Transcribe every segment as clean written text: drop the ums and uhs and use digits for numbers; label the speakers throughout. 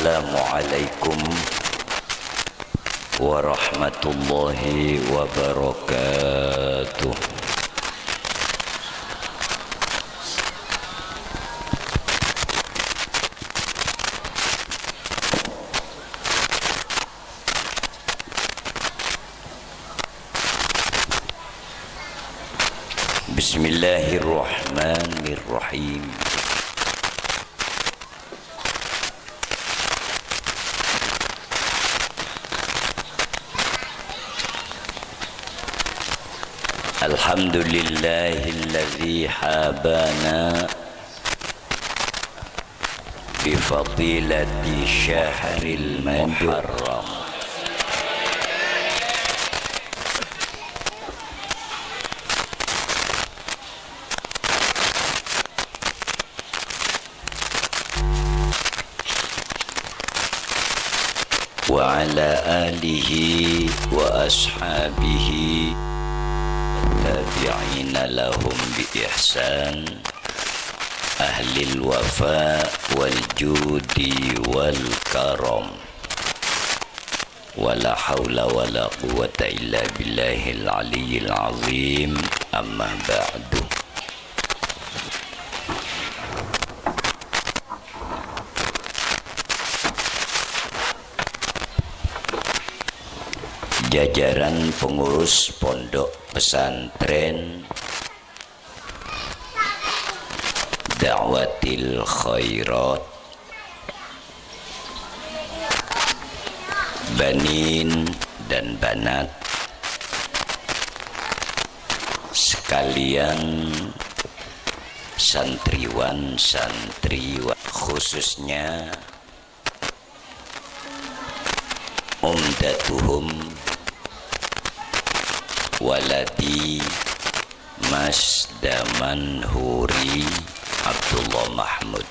Speaker 1: Assalamualaikum warahmatullahi wabarakatuh. Bismillahirrahmanirrahim. Alhamdulillahilladzi habana bifadilati syahril muharram. Wa ala alihi wa ashabihi tabi'ina lahum bi ihsan ahlil wafa wal judi wal karam wala hawla wala quwwata illa billahil aliyyil azim, amma ba'du. Jajaran pengurus pondok pesantren Da'watil Khairat, banin dan banat sekalian, santriwan khususnya umdatuhum waladi Mas Damanhuri Abdullah Mahmud.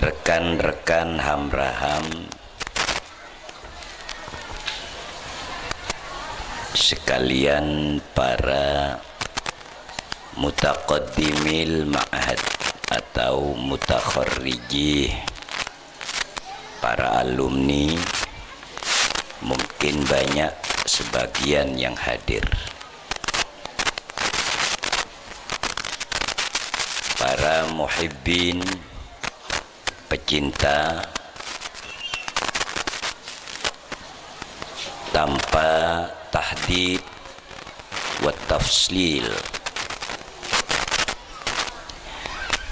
Speaker 1: Rekan-rekan hamraham sekalian, para mutaqaddimil ma'had atau mutakharrijih, para alumni, mungkin banyak sebagian yang hadir, para muhibbin, pecinta tanpa tahdid wa tafslil,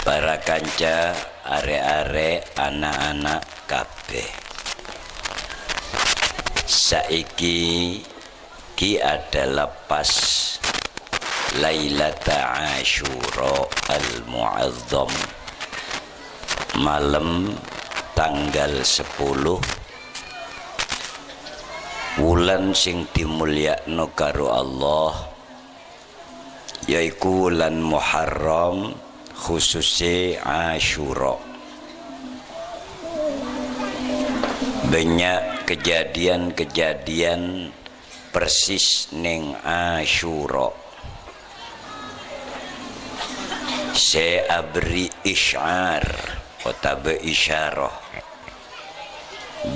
Speaker 1: para kanca are-are anak-anak kabeh. Saiki ki adalah pas Lailata Asyura al-Mu'azzam, malam tanggal 10 wulan sing dimulyakno karo Allah, yaiku wulan Muharram, khususnya Asyura. Banyak kejadian-kejadian persis ning Asyura. Saya beri isyar atau isyarah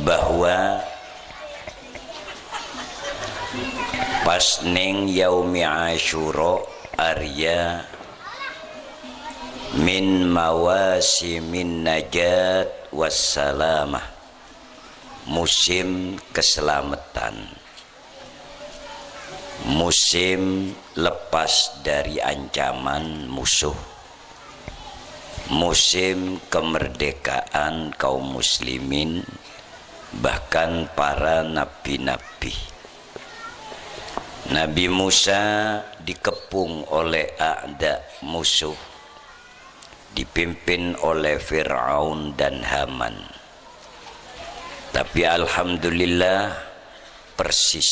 Speaker 1: bahwa pas ning yaumi Asyura arya min mawasimin najat wassalamah, musim keselamatan, musim lepas dari ancaman musuh, musim kemerdekaan kaum muslimin, bahkan para nabi-nabi. Nabi Musa dikepung oleh a'da, musuh, dipimpin oleh Fir'aun dan Haman. Tapi alhamdulillah persis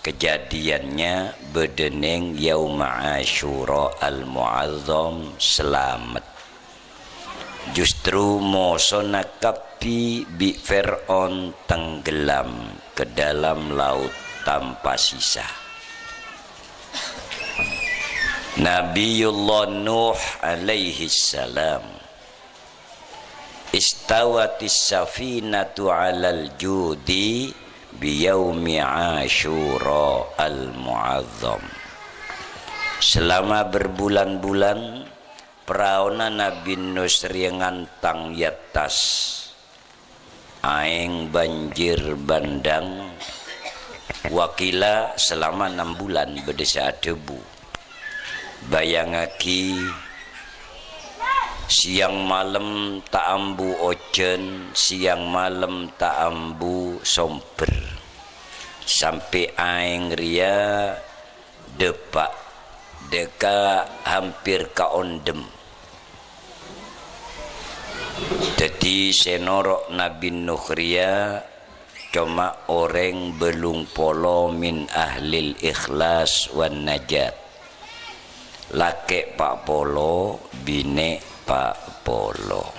Speaker 1: kejadiannya bedeneng yauma Asyura al-Mu'azzam, selamat. Justru moso nakapi bi Fir'aun tenggelam ke dalam laut tanpa sisa. Nabiullah Nuh alaihi salam istawatis safinatu alal judi biyaumi Ashura al-mu'azzam. Selama berbulan-bulan perauna Nabi Nuh ngantang yatas aing banjir bandang wakila selama 6 bulan berdesa debu. Bayangaki siang malam tak ambu ojen, siang malam tak ambu somper, sampai aing ria depak deka hampir ka ondem. Jadi senorok Nabi Nuh ria cuma orang belum polo min ahlil ikhlas wan najat. Laki pak polo, bine pak polo.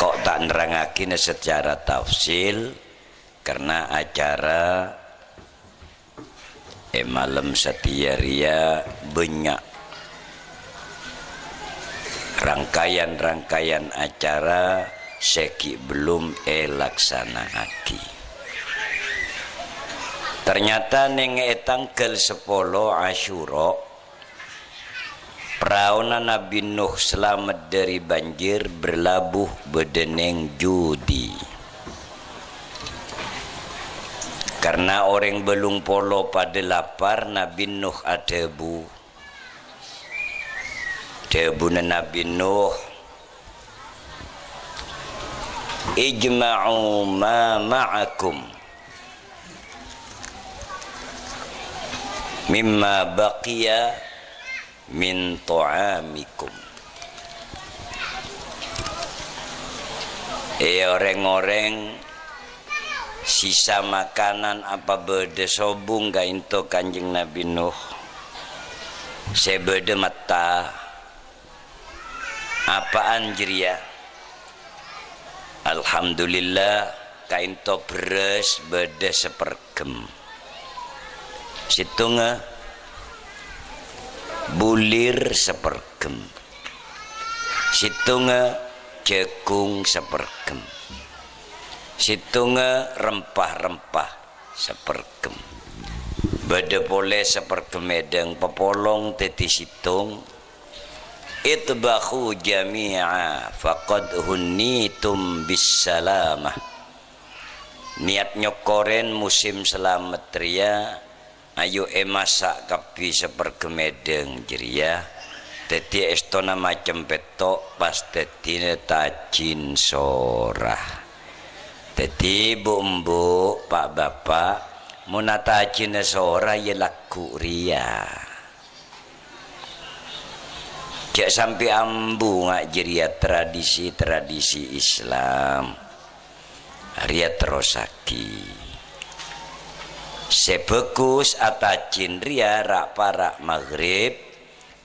Speaker 1: Kok tak nerangakin secara tafsil karena acara malam setia ria banyak rangkaian acara seki belum laksana aki. Ternyata neng tanggal 10 Asyura perauna Nabi Nuh selamat dari banjir berlabuh bedeneng judi. Karena orang belum polo pada lapar, Nabi Nuh adebu. Debu Nabi Nuh ijma'u ma ma'akum mimma baqiya min ta'amikum. Orang-orang sisa makanan apa bede sobung ga into Kanjeng Nabi Nuh sebede mata apaan jeria. Alhamdulillah kainto beres bede sepergem situnga bulir sepergem situnga cekung sepergem situnga rempah-rempah sepergem bade pole sepergem edeng pepolong teti situng itbahu jami'a faqad hunnitum bisalamah. Niat nyokoren musim selamat ria ayo masak kapi sepergem edeng jeria teti estona macam petok pas teti tajin sorah. Teti bu pak bapak munata tajin sorah ya laku ria. Cek sampai ambu ngak jeria tradisi Islam ria terosaki sebekus atajin ria rak parak maghrib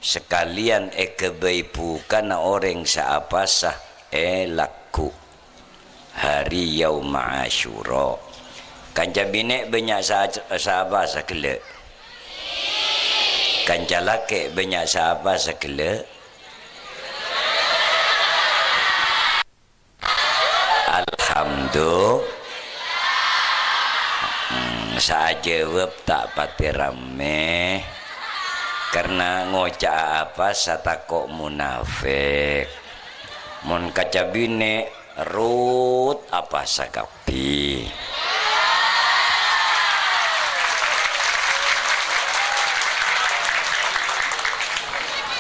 Speaker 1: sekalian kebaibu karena orang seapasah laku hari yaum Asyura. Kanca bine banyak sahabat sekele, kanca laki banyak sahabat sekele. Alhamdulillah saja web tak pati rame karena ngocak apa satakok munafik mun kaca bine rut apa sakapi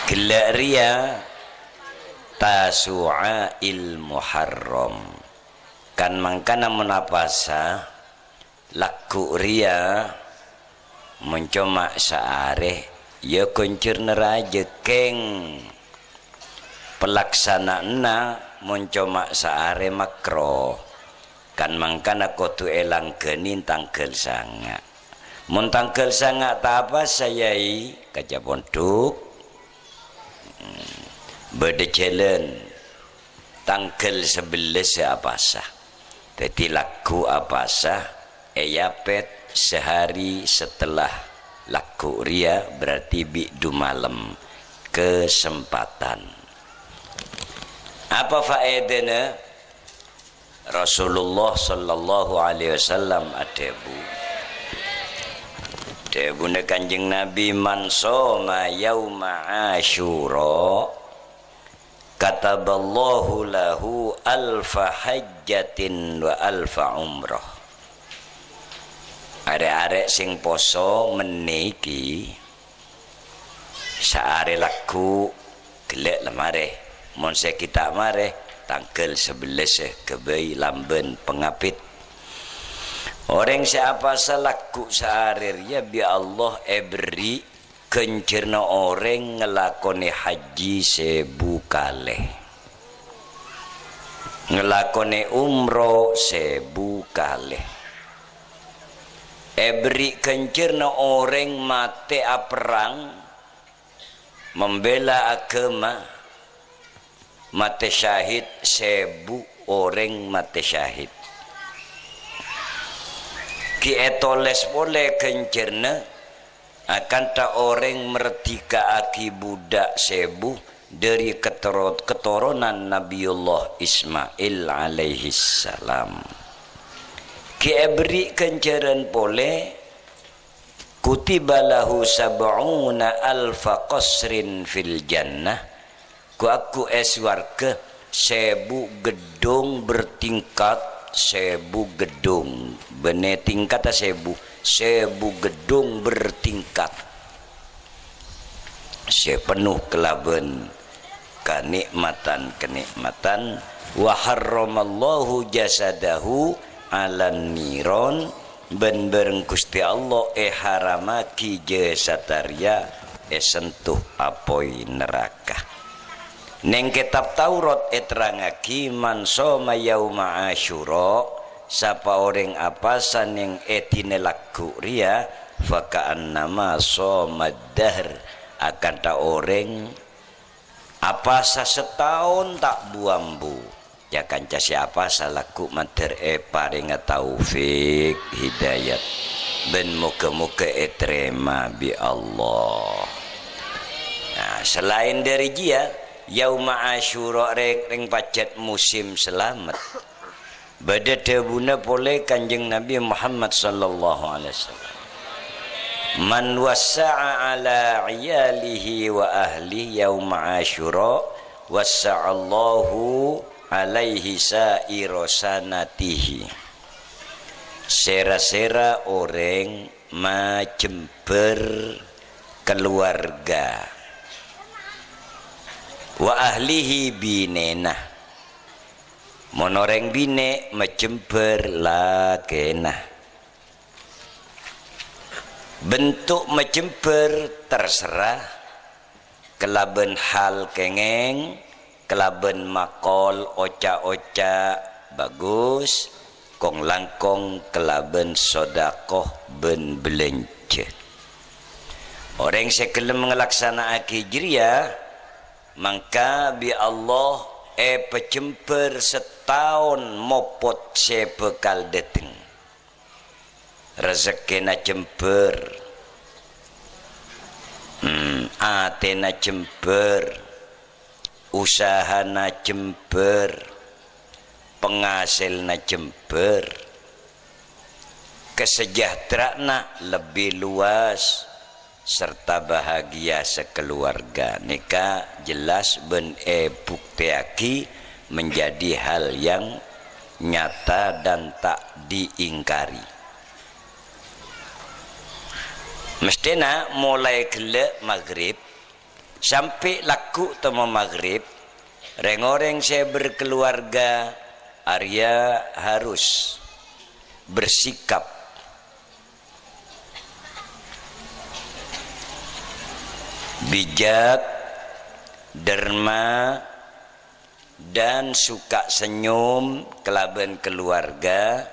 Speaker 1: gelak ria tasu'ail muharram kan mangkana munapasa laku ria mencoma saare ya kuncur neraja keng pelaksanaanna mencoma saare makro kan mangkana kotu elang kenin tangkel sanga mun tangkel sanga tak apa sayai kaca pondok bede jalan tangkel 11 apa sah jadi laku apa sah yapet sehari setelah laku ria berarti bi'du malam kesempatan. Apa faedahnya? Rasulullah sallallahu alaihi wasallam adebu Kanjeng Nabi, man soma yauma Asyura kataballahu lahu alfa hajjatin wa alfa umrah. Arek-arek sing poso meniki saare laku gelek lemare mon se kita mare tanggal 11 kebai lamben pengapit. Orang siapa salaku sehari ya bi Allah beri kencerna orang ngelakoni haji 1000 kali, ngelakoni umroh 1000 kali. Beri kencerna orang mati perang membela agama mati syahid 1000 orang mati syahid. Ki etoles boleh kencerna akan tak orang merdeka aki budak 1000 dari keturunan Nabiullah Ismail alaihi salam. Ki beri kenceran boleh kutiba lahu sab'una alfa qasrin fil jannah. Ku aku warga 1000 gedung bertingkat, 1000 gedung bene tingkat 1000 gedung bertingkat sepenuh kelaben kenikmatan wa harramallahu jasadahu alan niron ben bareng Gusti Allah haramaki jasataria sentuh apoi neraka. Neng kitab Taurat terangaki man soma yauma Asyura sapa orang apasan yang etine laku ria faka'annama soma dahr akan ta orang apasa setahun tak buambu ya kanca siapa salaku mater paring taufik hidayat ben muka-muka terima bi Allah. Nah selain dari dia yauma Asyura ring pacet musim selamat. Bada debuna boleh Kanjeng Nabi Muhammad sallallahu alaihi wasallam. Man wasa'a ala iyalihi wa ahli yauma Asyura wasa'allahu alaihi sa'ira sanatihi. Sera-sera orang macam berkeluarga wa ahlihi binena monoreng bine macemper lakena bentuk macemper terserah kelaben hal kengeng kelaben makol oca-oca bagus kong langkong kelaben sodakoh ben belence. Orang sekelem ngelaksana hijriah maka bi Allah pecemper setahun mopot sepekal deteng rezekina cemper atena cemper usahana cemper penghasilna cemper kesejahteraan lebih luas serta bahagia sekeluarga. Nikah jelas ben buktiaki menjadi hal yang nyata dan tak diingkari. Mestinya mulai kelak maghrib sampai laku temu maghrib reng-oreng saya berkeluarga Arya harus bersikap bijak, derma, dan suka senyum kelaben keluarga.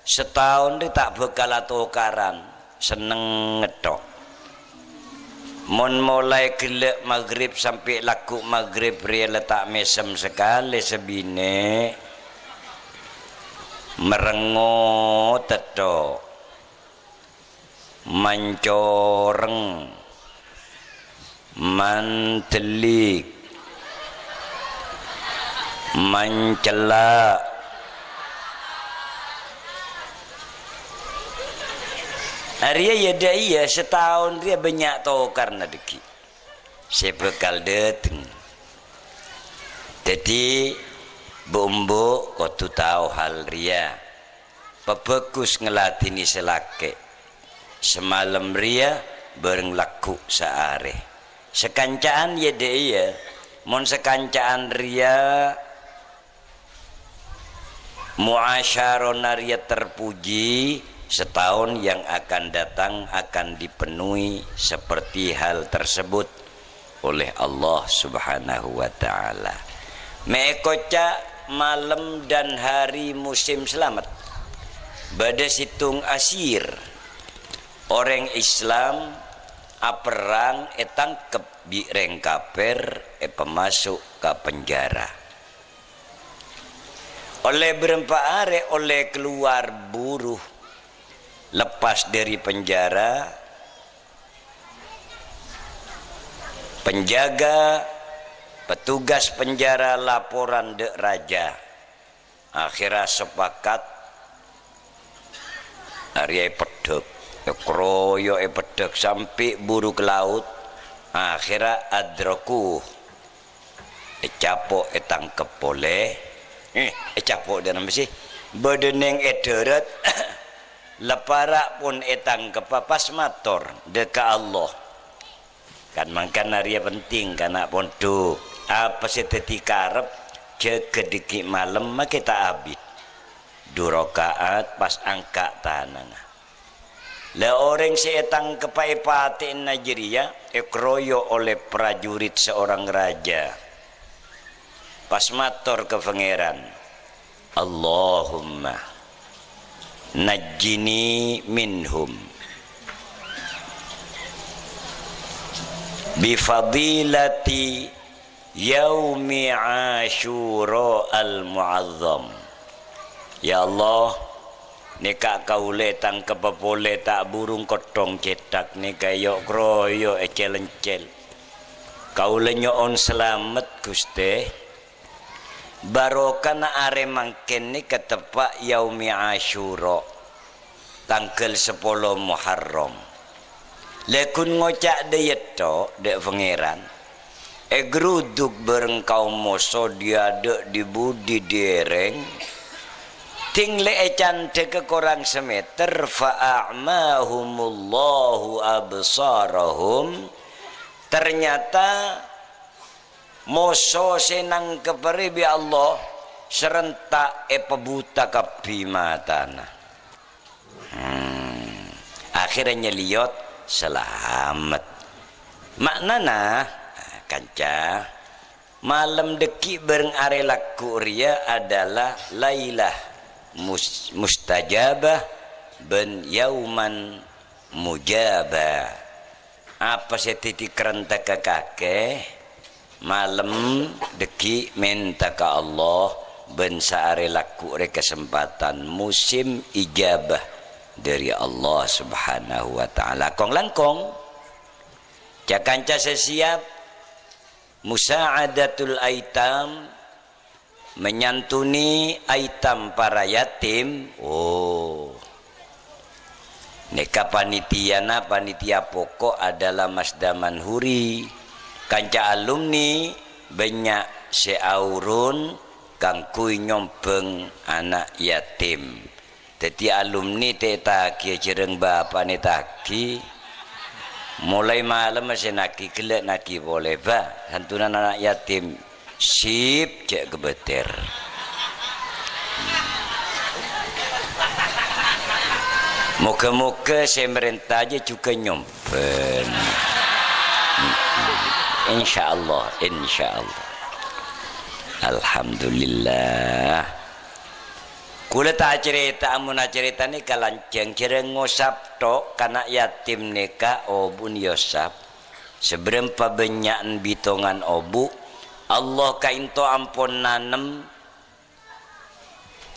Speaker 1: Setahun dia tak bekal tukaran, seneng ngedok. Mon mulai gelek maghrib sampai laku maghrib ria letak mesem sekali sebine merengut tetok. mancoreng, mantelik, mancela, Arya ya daya setahun dia banyak tahu karena deki. Saya bekal dateng. Jadi bumbu kau tu tahu hal ria. Pebekus ngelatini selake. Semalam ria bareng laku seare. Sekancaan ya daya. Mon sekancaan ria muasyarona ria terpuji. Setahun yang akan datang akan dipenuhi seperti hal tersebut oleh Allah Subhanahu wa ta'ala. Mekoca malam dan hari musim selamat. Bada situng asir. Orang Islam perang tangkep bireng kaper pemasuk ke penjara. Oleh berempat are oleh keluar buruh. Lepas dari penjara, penjaga, petugas penjara laporan dek raja. Akhirnya sepakat hari pedek, kroyo pedek sampai buru ke laut. Akhirnya adroku, capok tangkep boleh, capok dan apa sih? Bedeneng ederet. Lepara pun etang kepapas mator deka Allah kan makan hari penting karena pun tu apa seteti karep jekediki malam mak kita abid 2 rakaat pas angka tanah le orang seetang kepai patin Nigeria ekroyo oleh prajurit seorang raja pas mator ke pangeran Allahumma najjini minhum bifadilati yaumi Ashura al-mu'azzam. Ya Allah, nika kaule tang kepepole tak burung kotong cetak nika yok kroyo ecel-encel kaule nyoon selamat Guste barokah are mangken ni ketepak yaumi Ashura tanggal 10 Muharram lekun ngocak deyeto dek pangeran gruduk bareng kaum moso dia dek di budi dereng ting le cante ke korang semeter fa'amahumullahu absarahum ternyata moso senang keperibi Allah serentak pebuta kapi matana. Akhirnya liot selamat. Maknana kanca malam deki bareng arelaku ria adalah lailah mustajabah ben yauman mujabah. Apa setiti kerentak kakek malam deki minta ke Allah ben saare laku re kesempatan musim ijabah dari Allah Subhanahu wa ta'ala. Kong langkong cakanca sesiap musa'adatul aitam menyantuni aitam para yatim. Neka panitiana panitia pokok adalah Mas Daman Huri kanca alumni banyak seaurun kangkui nyompeng anak yatim. Jadi alumni taki jereng bapa ni taki mulai malam masih naki kelak naki boleh ba santunan anak yatim sip cek kebeter. Moga-moga saya merintah aja juga nyompen. Insyaallah, insyaallah. Alhamdulillah. Kula tak cerita amun cerita ni kalanceng cereng ngosap tok kana yatim neka obun yosap. Seberempa benyakan bitongan obu Allah kainto ampun nanem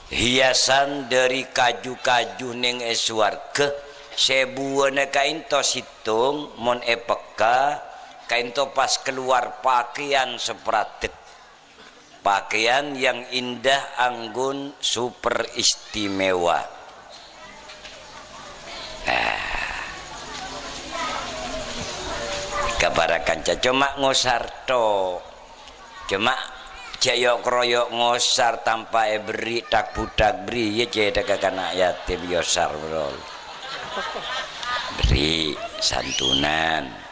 Speaker 1: hiasan dari kaju-kaju ning eswarga sebuana kain to situng mon peka kain to pas keluar pakaian seperatek, pakaian yang indah anggun super istimewa. Kabarakan cuma ngosarto, cuma jayok kroyok ngosar tanpa beri tak budak beri ya cedek anak yatim yosar bro, beri santunan.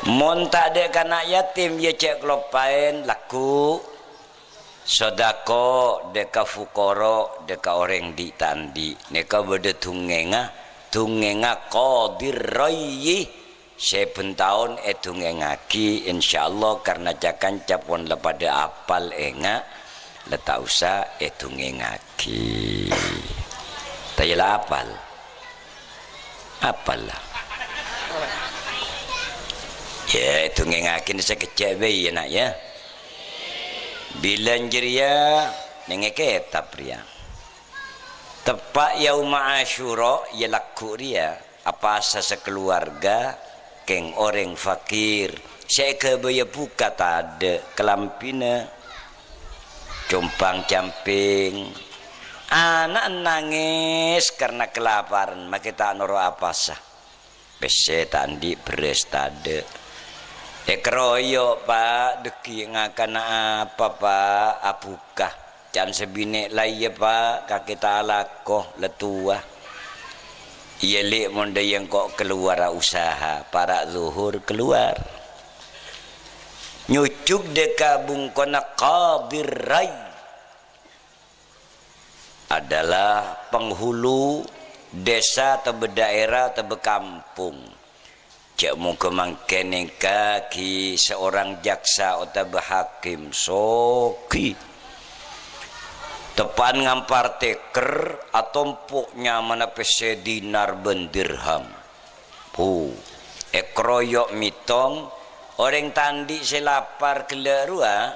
Speaker 1: Mon tak ada anak yatim ya cek klopain laku sodako deka fukoro deka orang di tandi neka berde tungenga qadir rayi seben tahun tungengaki insyaallah karena jakan capon lepada apal enga letak usah tungengaki tayala apal lah ya tungengaki ni sekecil bayi nak ya bilan jeria nengeke tapria tepat yaum Asyura ya laku ria apa asa sekeluarga keng orang fakir saya kebaya buka tak ada kelampina compang camping anak nangis karena kelaparan maka tak noro apa sah pese tandi beres tak ada keroyok pak deki ngakan apa pak apukah can sebinek lai ya pak kaki talakoh letua iya lek monde yang kok keluar usaha para zuhur keluar nyucuk deka bungkona qadir rai adalah penghulu desa atau daerah atau kampung cak mu kemangkeneng kaki seorang jaksa atau hakim soki tepan ngampar teker atau empuknya mana pese dinar bendirham ekroyok mitong orang tandi selapar kelerua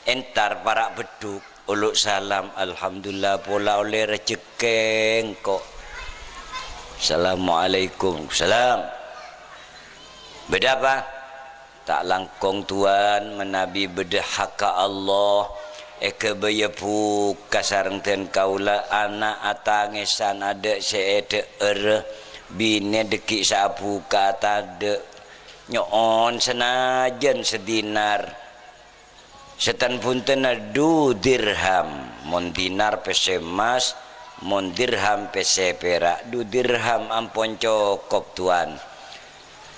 Speaker 1: entar para beduk uluk salam alhamdulillah pola oleh rezeki kok assalamualaikum salam beda apa tak langkong tuan menabi bedahaka Allah kebaya pu kasarengten kaula anak atangesan ada seede bine deki sapu kata de nyoon senajan sedinar setan punten du dirham mon dinar pese emas mon dirham pese perak du dirham ampun cokop tuan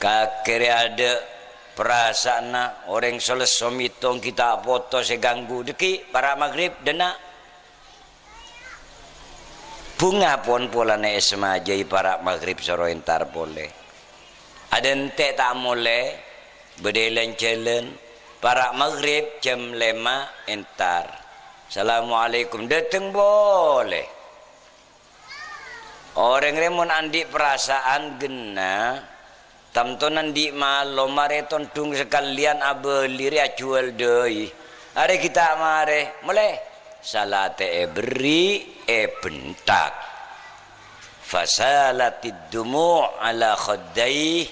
Speaker 1: kakere ada perasaan orang soles somitong kita foto seganggu deki para maghrib dena bunga pon polane semajai para maghrib soro entar boleh ada ente tak mulai bedelen celen para maghrib jam 5 entar assalamualaikum dateng boleh orang remon andi perasaan gena tamtonan di malo mareton tung sekalian abeli jual doi are kita mare mulai salate beri bentak fasalatid dumu ala khaddai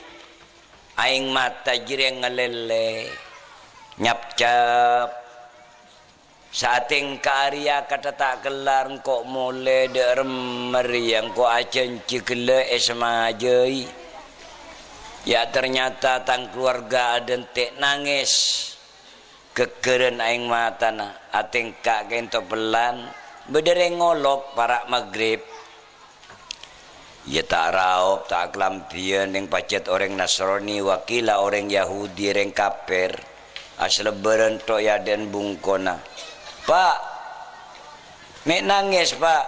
Speaker 1: aing mata jireng ngelele nyap-cap saateng karya kata tak kelar kok mulai dermer yang kok acen cikle esmajai ya ternyata tang keluarga aden tek nangis kekeren aing matana ateng kak gento pelan bedereng ngolok para maghrib ya tak raup tak kelampian yang pacet orang Nasrani wakila orang Yahudi orang kafir asal berentok ya den bungkona pak mek nangis pak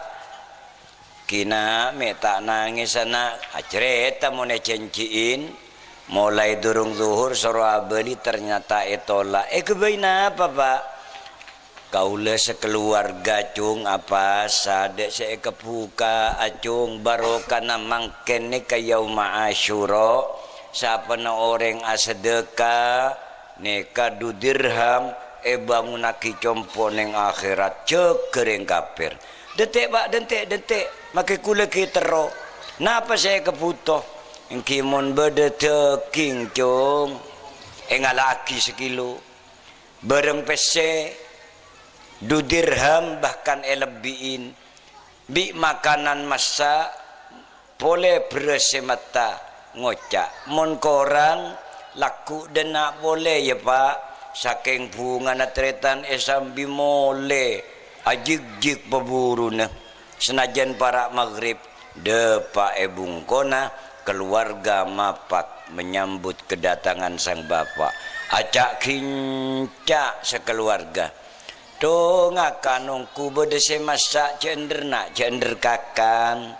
Speaker 1: kina mek tak nangis anak cerita mau cenciin mulai durung zuhur suruh abeli ternyata etola kebaina apa pak kaula sekeluarga cung apa sadek saya kebuka acung barokah mangken ni ka yaum Asyura siapa na orang asedekah neka du dirham bangunaki compo neng akhirat cekering kafir detik pak detik makai kula kita ro napa saya keputuh engkimun berdeteking cung engalaki sekilo bareng pese 2 dirham bahkan lebihin bi makanan masak boleh bersemata ngocak mon korang laku dan nak boleh ya pak saking bunga natretan sambil mole ajik-jik peburu na senajan para maghrib depa bungkona keluarga mapak menyambut kedatangan sang bapak acak kincak sekeluarga to ngakanongku bedese masak cenderna cender kakan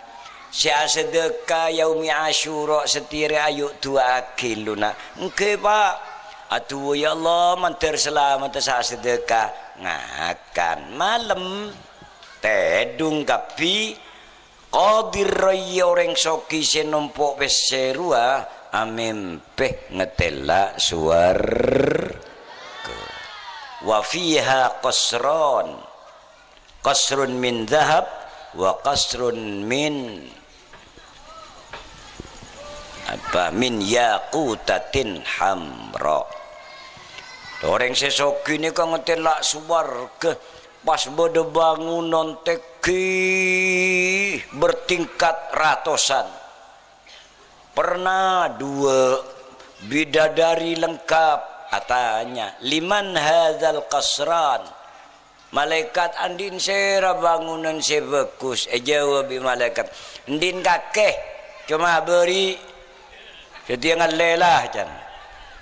Speaker 1: sia sedekah yaumi asyura setire ayu 2 kilo nak engke pak atuh ya Allah manter selamat sa sedekah ngakan malam tedung kapi qadir raya orang soki senompok peserua amempeh ngetela suar wa fiha qasrun min dhahab wa qasrun min min yaqutatin hamra orang sesoki ni kan ngetela suwarga pas bode bangunan teki bertingkat ratusan pernah 2 bidadari lengkap atanya liman hadzal qasran malaikat andin sera bangunan sebekus jawab malaikat andin kakeh cuma beri setiap lelah can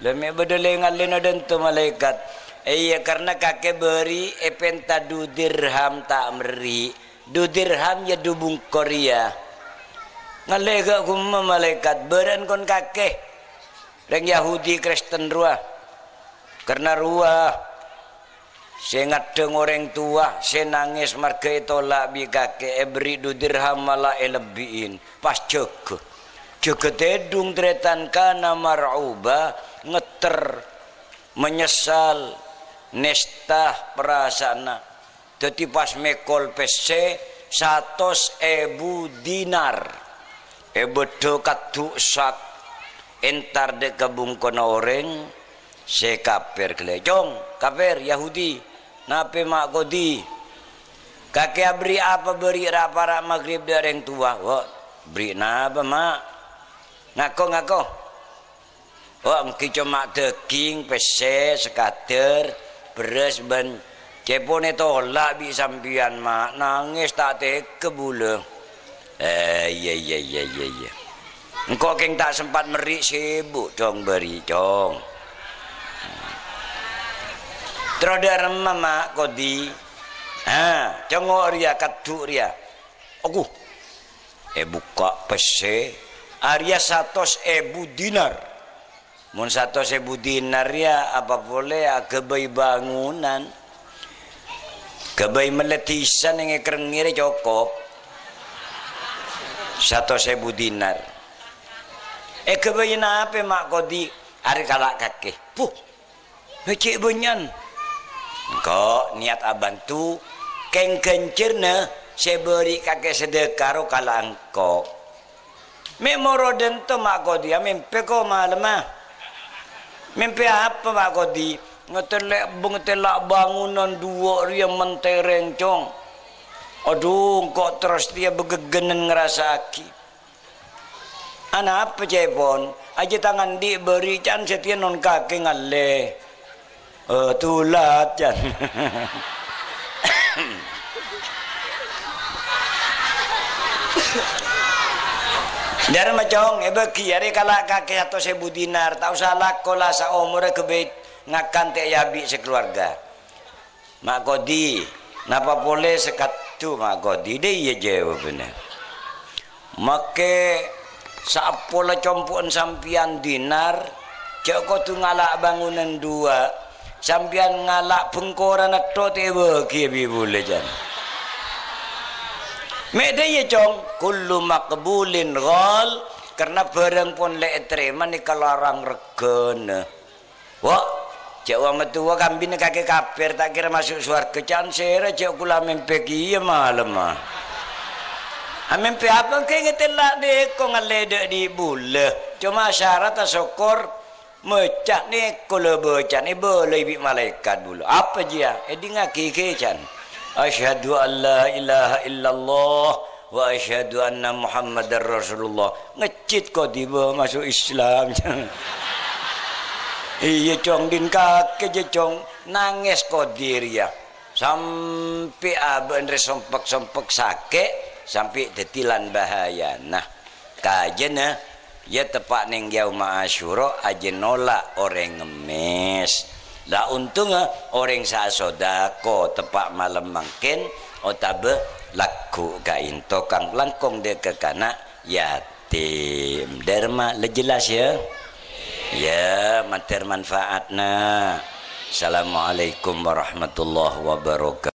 Speaker 1: leme bedele ngalen dan tu malaikat iya karena kakek beri penta 2 dirham tak meri 2 dirham ya 2 bungkor ya ngalega kumma malaikat beran kon kakek reng Yahudi Kristen ruah karena ruah saya ngadeng orang tua saya nangis marga tolak bi kakek beri 2 dirham malah lebihin pas jege tedung tretan kana mar'uba ngeter menyesal nestah perasana jadi pas mekol pc 100.000 dinar bedo katu sak entar de kabungkon orang se kafir kelejong kafir Yahudi nape mak kodi kakek beri apa beri para maghrib dari yang tua wah beri napa mak ngako wah mungkin cuma daging pese sekader beras ban cepone tolak bi sampian mak nangis tak teke bule iya engkau keng tak sempat merik sibuk dong beri dong Trodar mama kodi congok ria kaduk ria aku buka pese Arya 100.000 dinar mun 100.000 dinar ya apa boleh kebai bangunan kebai meletisan yang kerengir cukup 100.000 dinar kebai apa mak kodi hari kalak kakek cik bunyan kok niat abantu keng kencirna saya beri kakek sedekah kalau engkau memoro dento mak kodi mimpi ko malam mimpi apa mak kodi ngetelak bangunan 2 ria mentereng cong aduh kok terus dia begegenen ngerasa aki anak apa cepon aja tangan di beri can setia non kaki ngale tulat can dari macong bagi hari kalak kakek atau 1.000 dinar tak usah lakola sa umur kebet ngakan te yabi sekeluarga mak kodi napa boleh sekatu mak kodi deh iya jawabnya make sapola compuan sampian dinar cek kau tu ngalak bangunan 2 sampian ngalak pengkoran atau te bagi bi boleh jan mede ye cong kullu maqbulin ghal karena barang pun le terima ni kalarang regana wah cek wong metua kambine kakek kafir tak kira masuk surga can sere cek kula mimpi kiye malam mah. Mimpi apa ke ngetelak de ko ngalede di bule. Cuma syarat syukur mecak ni kula baca ni boleh bi malaikat dulu. Apa dia? Di ngaki can. Asyhadu an la ilaha illallah wa asyhadu anna muhammadar rasulullah. Ngecit kau tiba masuk Islam. Iya cong din kakek je cong nangis kodir ya. Sampai aben sompek-sompek sakit sampai detilan bahaya. Nah, kajena ya tepat ning yaum Asyura aja nolak orang ngemis. Lah untung orang sasodako tepat malam mangkin otabe laku kain tokang langkong dia ke kanak yatim. Derma jelas ya. Ya, mater manfaatna. Assalamualaikum warahmatullahi wabarakatuh.